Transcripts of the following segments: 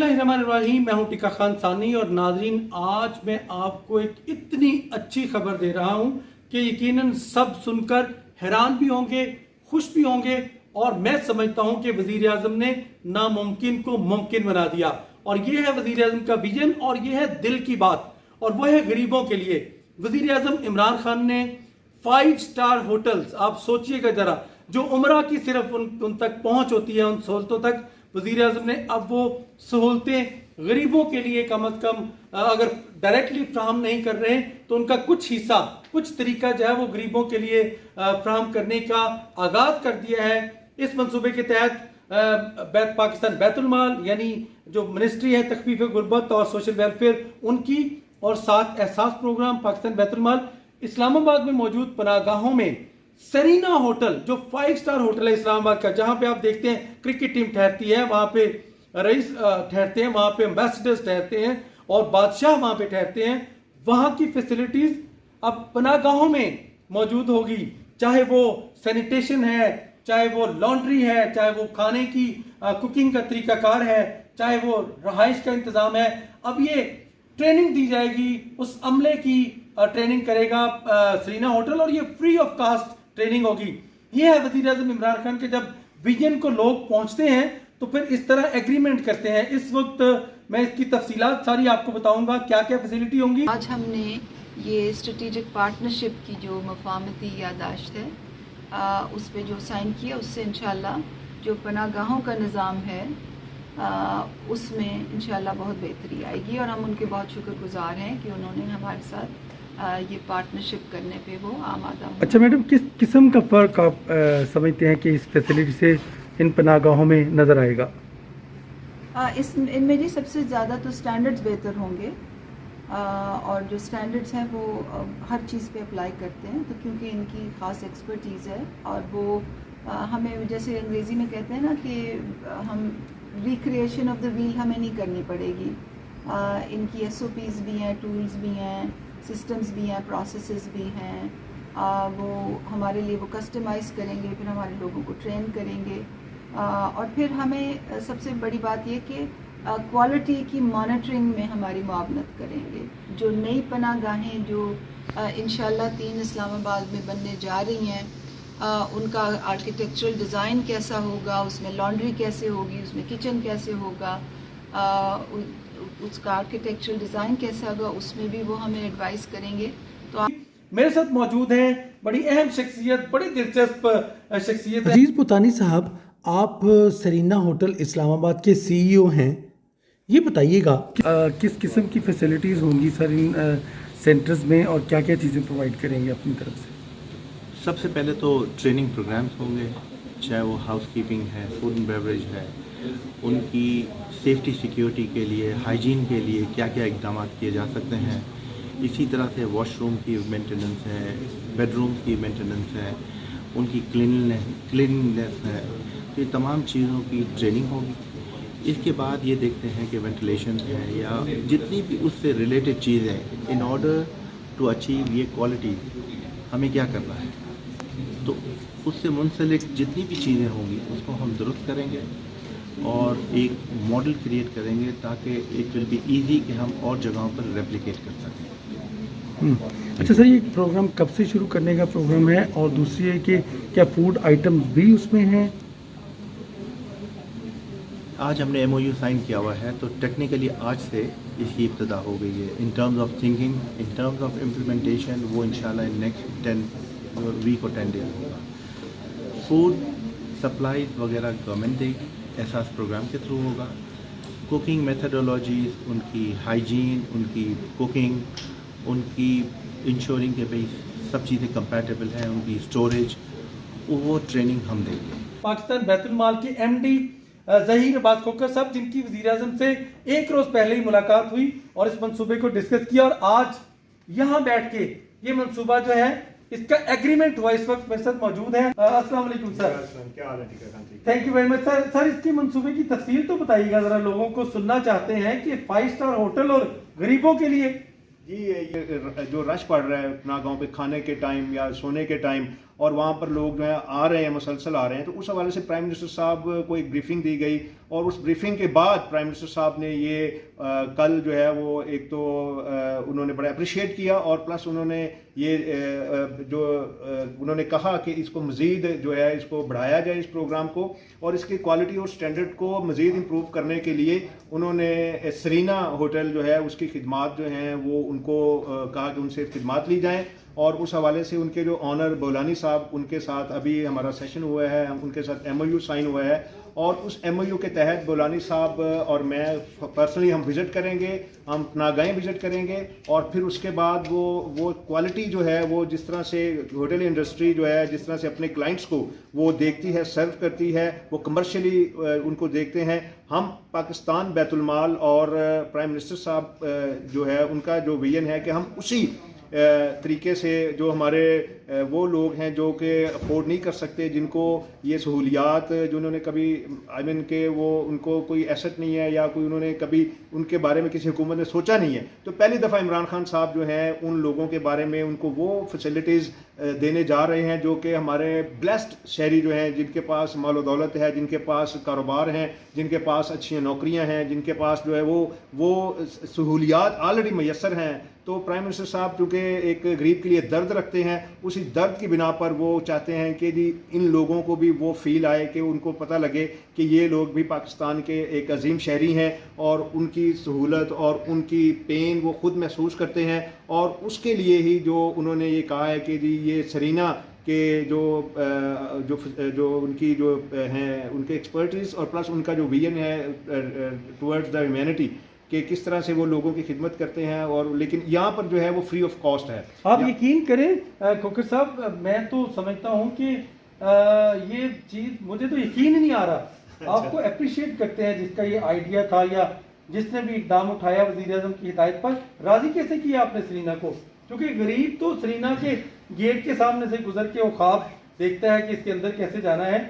बिस्मिल्लाहिर्रहमानिर्रहीम। मैं हूं टिका खान सानी और नाजरीन, आज मैं आपको एक इतनी अच्छी खबर दे रहा हूं कि यकीनन सब सुनकर हैरान भी होंगे, खुश भी होंगे। और मैं समझता हूं कि वजीर आजम ने नामुमकिन को मुमकिन बना दिया। और ये है वजीर आजम का विजन और ये है दिल की बात, और वह है गरीबों के लिए। वजीर आजम इमरान खान ने 5 स्टार होटल्स, आप सोचिएगा जरा, जो उम्रा की सिर्फ उन तक पहुंच होती है, उन सहूलतों तक, वजीर आजम ने अब वो सहूलतें गरीबों के लिए कम अज कम अगर डायरेक्टली फ्राहम नहीं कर रहे हैं तो उनका कुछ हिस्सा, कुछ तरीका जो है वो गरीबों के लिए फ्राहम करने का आगाज कर दिया है। इस मंसूबे के तहत पाकिस्तान बैतुल माल, यानी जो मिनिस्ट्री है तखफीफ गुर्बत और सोशल वेलफेयर उनकी, और साथ एहसास प्रोग्राम पाकिस्तान बैतुल माल, इस्लामाबाद में मौजूद पनाहगाहों में सरीना होटल, जो 5 स्टार होटल है इस्लामाबाद का, जहां पे आप देखते हैं क्रिकेट टीम ठहरती है, वहां पे रईस ठहरते हैं, वहां पे एम्बेसडर्स ठहरते हैं और बादशाह वहां पे ठहरते हैं। वहां की फैसिलिटीज अब पनाहगाहों में मौजूद होगी, चाहे वो सैनिटेशन है, चाहे वो लॉन्ड्री है, चाहे वो खाने की कुकिंग का तरीकाकार है, चाहे वो रहाइश का इंतजाम है। अब ये ट्रेनिंग दी जाएगी, उस अमले की ट्रेनिंग करेगा सरीना होटल, और ये फ्री ऑफ कास्ट ट्रेनिंग होगी। ये है वजीर आजम इमरान खान के जब विजन को लोग पहुंचते हैं तो फिर इस तरह एग्रीमेंट करते हैं। इस वक्त मैं इसकी तफसीलात सारी आपको बताऊंगा, क्या क्या फैसिलिटी होंगी। आज हमने ये स्ट्रेटेजिक पार्टनरशिप की जो मफाहमती यादाश्त है उस पे जो साइन किया, उससे इंशाल्लाह जो पनाहगाहों का निज़ाम है उसमें इंशाल्लाह बहुत बेहतरी आएगी। और हम उनके बहुत शुक्रगुजार हैं कि उन्होंने हमारे साथ ये पार्टनरशिप करने पे वो आमादा हुआ। अच्छा मैडम, किस किस्म का फ़र्क आप समझते हैं कि इस फैसिलिटी से इन पनाहगाहों में नज़र आएगा? इनमें जी सबसे ज़्यादा तो स्टैंडर्ड्स बेहतर होंगे, और जो स्टैंडर्ड्स हैं वो हर चीज़ पे अप्लाई करते हैं, तो क्योंकि इनकी ख़ास एक्सपर्टीज़ है और वो हमें, जैसे अंग्रेज़ी में कहते हैं ना कि हम रिक्रिएशन ऑफ द व्हील हमें नहीं करनी पड़ेगी। इनकी SOPs भी हैं, टूल्स भी हैं, सिस्टम्स भी हैं, प्रोसेसेस भी हैं। वो हमारे लिए वो कस्टमाइज़ करेंगे, फिर हमारे लोगों को ट्रेन करेंगे, और फिर हमें सबसे बड़ी बात ये कि क्वालिटी की मॉनिटरिंग में हमारी मुआवनत करेंगे। जो नई पनाहगाहें जो इंशाल्लाह 3 इस्लामाबाद में बनने जा रही हैं, उनका आर्किटेक्चरल डिज़ाइन कैसा होगा, उसमें लॉन्ड्री कैसे होगी, उसमें किचन कैसे होगा, उसका आर्किटेक्चरल डिज़ाइन कैसा होगा, उसमें भी वो हमें एडवाइस करेंगे। तो मेरे साथ मौजूद हैं बड़ी अहम शख्सियत, बड़ी दिलचस्प शख्सियत अजीज़ पुतानी साहब। आप सरीना होटल इस्लामाबाद के CEO हैं। ये बताइएगा किस किस्म की फैसिलिटीज़ होंगी सर इन सेंटर्स में, और क्या क्या चीज़ें प्रोवाइड करेंगे अपनी तरफ से? सबसे पहले तो ट्रेनिंग प्रोग्राम्स होंगे, चाहे वो हाउसकीपिंग है, फूड एंड बेवरेज है, उनकी सेफ्टी सिक्योरिटी के लिए, हाइजीन के लिए क्या क्या इकदाम किए जा सकते हैं। इसी तरह से वॉशरूम की मेंटेनेंस है, बेडरूम की मेंटेनेंस है, उनकी क्लीननेस है, तो ये तमाम चीज़ों की ट्रेनिंग होगी। इसके बाद ये देखते हैं कि वेंटिलेशन है या जितनी भी उससे रिलेटेड चीज़ें, इन ऑर्डर टू अचीव ये क्वालिटी हमें क्या करना है, तो उससे मुंसलिक जितनी भी चीज़ें होंगी उसको हम दुरुस्त करेंगे और एक मॉडल क्रिएट करेंगे ताकि इट विल बी इजी कि हम और जगहों पर रेप्लिकेट कर सकें। अच्छा सर, ये प्रोग्राम कब से शुरू करने का प्रोग्राम है, और दूसरी है कि क्या फूड आइटम्स भी उसमें हैं? आज हमने MOU साइन किया हुआ है, तो टेक्निकली आज से इसकी इब्तिदा हो गई है। In terms of thinking, in terms of implementation, वो इंशाल्लाह नेक्स्ट 10 वीक और 10 डेज होगा। फूड सप्लाईज वगैरह गवर्नमेंट देगी, एहसास प्रोग्राम के थ्रू होगा। कुकिंग मेथडोलॉजीज, उनकी हाइजीन, उनकी कुकिंग, उनकी इंश्योरिंग के भाई सब चीज़ें कंपैटिबल हैं, उनकी स्टोरेज, वो ट्रेनिंग हम देंगे। पाकिस्तान बैतुल माल के MD ज़हीर अब्बास खोखर साहब, जिनकी वज़ीर आज़म से एक रोज़ पहले ही मुलाकात हुई और इस मंसूबे को डिस्कस किया, और आज यहाँ बैठ के ये मंसूबा जो है इसका एग्रीमेंट हुआ, इस वक्त मेरे साथ मौजूद हैं। अस्सलाम वालेकुम सर। क्या हाल है? Thank you very much sir. Sir, इसकी मंसूबे की तफसील तो बताइएगा जरा, लोगों को सुनना चाहते हैं कि 5 स्टार होटल और गरीबों के लिए। जी, ये जो रश पड़ रहा है अपना गांव पे खाने के टाइम या सोने के टाइम, اور وہاں پر لوگ جو ہے آ رہے ہیں، مسلسل آ رہے ہیں. تو اس حوالے سے پرائم منسٹر صاحب کو ایک بریفنگ دی گئی، اور اس بریفنگ کے بعد پرائم منسٹر صاحب نے یہ کل جو ہے وہ ایک تو انہوں نے بڑا اپریشیٹ کیا، اور پلس انہوں نے یہ جو انہوں نے کہا کہ اس کو مزید جو ہے اس کو بڑھایا جائے اس پروگرام کو، اور اس کی کوالٹی اور سٹینڈرڈ کو مزید امپروو کرنے کے لیے انہوں نے سرینا ہوٹل جو ہے اس کی خدمات جو ہیں وہ ان کو کہا کہ ان سے خدمات لی جائیں. اور اس حوالے سے ان کے جو آنر بولانی صاحب، ان کے ساتھ ابھی ہمارا سیشن ہوا ہے، ان کے ساتھ ایم او یو سائن ہوا ہے، اور اس ایم او یو کے تحت بولانی صاحب اور میں پرسنلی ہم وزٹ کریں گے، ہم پناہ وزٹ کریں گے، اور پھر اس کے بعد وہ کوالٹی جو ہے وہ جس طرح سے ہوٹل انڈسٹری جو ہے جس طرح سے اپنے کلائنٹس کو وہ دیکھتی ہے، سرو کرتی ہے، وہ کمرشلی ان کو دیکھتے ہیں. ہم پاکستان بیت المال اور پرائم منسٹر صاحب جو ہے ان کا جو ویژن ہے کہ ہم اسی طریقے سے جو ہمارے وہ لوگ ہیں جو کہ افورڈ نہیں کر سکتے، جن کو یہ سہولیات جو انہوں نے کبھی کہ وہ ان کو کوئی ایسٹ نہیں ہے یا کوئی انہوں نے کبھی ان کے بارے میں کسی حکومت نے سوچا نہیں ہے، تو پہلی دفعہ عمران خان صاحب جو ہیں ان لوگوں کے بارے میں ان کو وہ فیسلٹیز دینے جا رہے ہیں جو کہ ہمارے بلیسڈ شہری جو ہیں، جن کے پاس مال و دولت ہے، جن کے پاس کاروبار ہیں، جن کے پاس اچھی نوکریاں ہیں، جن کے پاس جو ہے وہ سہولیات آلریڈی میسر ہیں. تو پرائم منسٹر صاحب چونکہ ایک غریب کے لیے درد رکھتے ہیں، اسی درد کی بنا پر وہ چاہتے ہیں کہ جی ان لوگوں کو بھی وہ فیل آئے، کہ ان کو پتہ لگے کہ یہ لوگ بھی پاکستان کے ایک عظیم شہری ہیں، اور ان کی سہولت اور ان کی پین وہ خود محسوس کرتے ہیں. اور اس کے لیے ہی جو انہوں نے یہ کہا ہے کہ جی یہ سرینا کے جو ان کی جو ہیں ان کے ایکسپرٹیز، اور پلس ان کا جو ویژن ہے ٹورڈز دا ہیومینٹی، کہ کس طرح سے وہ لوگوں کی خدمت کرتے ہیں، اور لیکن یہاں پر جو ہے وہ فری آف کاسٹ ہے. آپ یقین کریں کھوکھر صاحب، میں تو سمجھتا ہوں کہ یہ چیز مجھے تو یقین ہی نہیں آ رہا. آپ کو اپریشیٹ کرتے ہیں جس کا یہ آئیڈیا تھا یا جس نے بھی اقدام اٹھایا وزیر اعظم کی ہدایت پر. راضی کیسے کیا آپ نے سرینا کو؟ کیونکہ غریب تو سرینا کے گیٹ کے سامنے سے گزر کے وہ خواب دیکھتا ہے کہ اس کے اندر کیسے جانا ہے.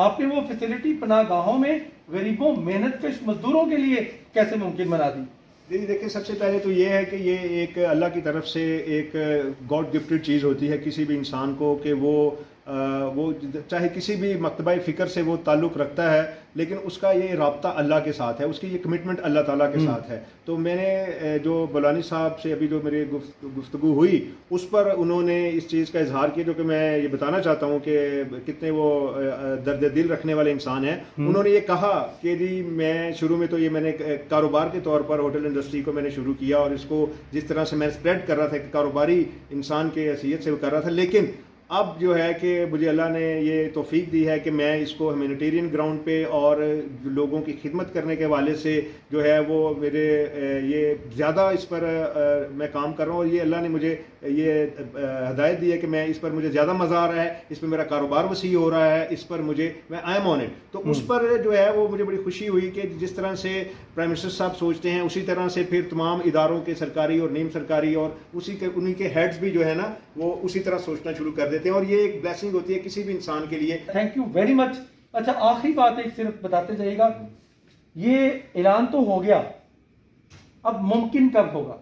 آپ نے وہ فیسلٹی پناہ گاہوں میں غریبوں محنت کش مزدوروں کے لیے کیسے ممکن بنا دی؟ دیکھیں، سب سے پہلے تو یہ ہے کہ یہ ایک اللہ کی طرف سے ایک گاڈ گفٹڈ چیز ہوتی ہے کسی بھی انسان کو، کہ وہ چاہے کسی بھی مکتبہ فکر سے وہ تعلق رکھتا ہے، لیکن اس کا یہ رابطہ اللہ کے ساتھ ہے، اس کی یہ کمٹمنٹ اللہ تعالیٰ کے ساتھ ہے. تو میں نے جو بولانی صاحب سے ابھی جو میری گفتگو ہوئی اس پر انہوں نے اس چیز کا اظہار کیا، جو کہ میں یہ بتانا چاہتا ہوں کہ کتنے وہ درد دل رکھنے والے انسان ہیں. انہوں نے یہ کہا کہ جی میں شروع میں تو یہ میں نے کاروبار کے طور پر ہوٹل انڈسٹری کو میں نے شروع کیا، اور اس کو جس طرح سے میں اسپریڈ کر رہا تھا، کاروباری انسان کے حیثیت سے وہ کر رہا تھا، لیکن اب جو ہے کہ مجھے اللہ نے یہ توفیق دی ہے کہ میں اس کو ہیومینیٹیرین گراؤنڈ پہ اور لوگوں کی خدمت کرنے کے حوالے سے جو ہے وہ میرے یہ زیادہ اس پر میں کام کر رہا ہوں، اور یہ اللہ نے مجھے یہ ہدایت دی ہے کہ میں اس پر مجھے زیادہ مزہ آ رہا ہے، اس پہ میرا کاروبار وسیع ہو رہا ہے، اس پر میں آئی ایم آن اٹ. تو اس پر جو ہے وہ مجھے بڑی خوشی ہوئی کہ جس طرح سے پرائم منسٹر صاحب سوچتے ہیں اسی طرح سے پھر تمام اداروں کے سرکاری اور نیم سرکاری اور انہی کے ہیڈز بھی جو ہے نا وہ اسی طرح سوچنا شروع کر دیتے ہیں، اور یہ ایک بلیسنگ ہوتی ہے کسی بھی انسان کے لیے. Thank you very much. اچھا، آخری بات ایک صرف بتاتے جائیے گا، یہ اعلان تو ہو گیا، اب ممکن کب ہوگا؟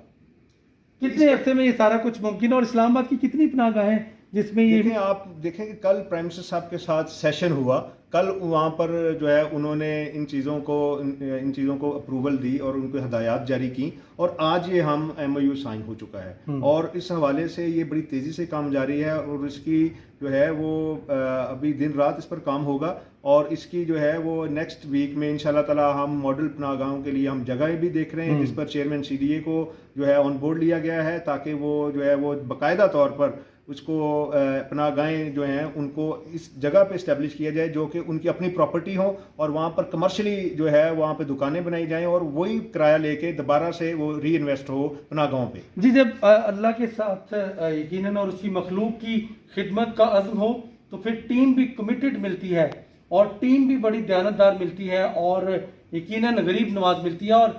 کتنے عرصے میں یہ سارا کچھ ممکن ہے؟ اور اسلام آباد کی کتنی پناہ گاہیں جس میں یہ آپ دیکھیں کہ کل پرائم منسٹر صاحب کے ساتھ سیشن ہوا، کل وہاں پر جو ہے انہوں نے ان چیزوں کو اپروول دی اور ان کو ہدایات جاری کی، اور آج یہ ہم ایم او یو سائن ہو چکا ہے، اور اس حوالے سے یہ بڑی تیزی سے کام جاری ہے، اور اس کی جو ہے وہ ابھی دن رات اس پر کام ہوگا، اور اس کی جو ہے وہ نیکسٹ ویک میں انشاءاللہ تعالی ہم ماڈل پناہ گاہوں کے لیے ہم جگہ بھی دیکھ رہے ہیں، جس پر چیئرمین سی ڈی اے کو جو ہے آن بورڈ لیا گیا ہے، تاکہ وہ جو ہے وہ باقاعدہ طور پر اس کو پناہ گاہیں جو ہیں ان کو اس جگہ پہ اسٹیبلش کیا جائے جو کہ ان کی اپنی پراپرٹی ہو، اور وہاں پر کمرشلی جو ہے وہاں پہ دکانیں بنائی جائیں، اور وہی کرایہ لے کے دوبارہ سے وہ ری انویسٹ ہو پناہ گاہوں پہ. جی، جب اللہ کے ساتھ یقیناً اور اس کی مخلوق کی خدمت کا عزم ہو تو پھر ٹیم بھی کمیٹڈ ملتی ہے، اور ٹیم بھی بڑی دیانتدار ملتی ہے، اور یقیناً غریب نواز ملتی ہے. اور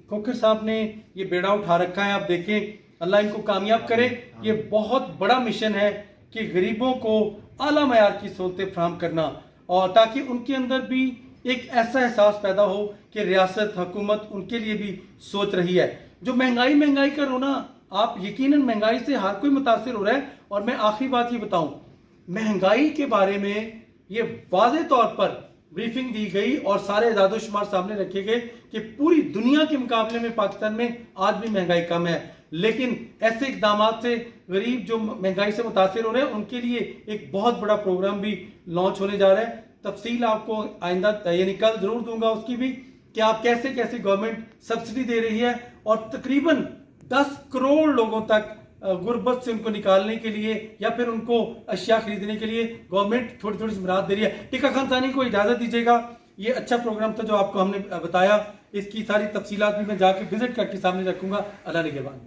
کھوکھر صاحب نے یہ بیڑا اٹھا رکھا ہے، آپ دیکھیں اللہ ان کو کامیاب کرے. یہ بہت بڑا مشن ہے کہ غریبوں کو اعلیٰ معیار کی سہولتیں فراہم کرنا، اور تاکہ ان کے اندر بھی ایک ایسا احساس پیدا ہو کہ ریاست حکومت ان کے لیے بھی سوچ رہی ہے. جو مہنگائی کا رونا، آپ یقیناً مہنگائی سے ہر کوئی متاثر ہو رہا ہے. اور میں آخری بات یہ بتاؤں महंगाई के बारे में ये वाज़ेह तौर पर ब्रीफिंग दी गई और सारे इदाद शुमार सामने रखे गए कि पूरी दुनिया के मुकाबले में पाकिस्तान में आज भी महंगाई कम है, लेकिन ऐसे इकदाम से गरीब जो महंगाई से मुतासिर हो रहे हैं उनके लिए एक बहुत बड़ा प्रोग्राम भी लॉन्च होने जा रहा है। तफसील आपको आइंदा यानी कल जरूर दूंगा उसकी भी, कि आप कैसे कैसे गवर्नमेंट सब्सिडी दे रही है और तकरीबन 10 करोड़ लोगों तक गुर्बत से उनको निकालने के लिए या फिर उनको अशिया खरीदने के लिए गवर्नमेंट थोड़ी थोड़ी मदद दे रही है। टिक्का खान सानी को इजाज़त दीजिएगा, ये अच्छा प्रोग्राम था जो आपको हमने बताया, इसकी सारी तफसीलात भी मैं जाके विजिट करके सामने रखूंगा। अल्लाह निगहबान।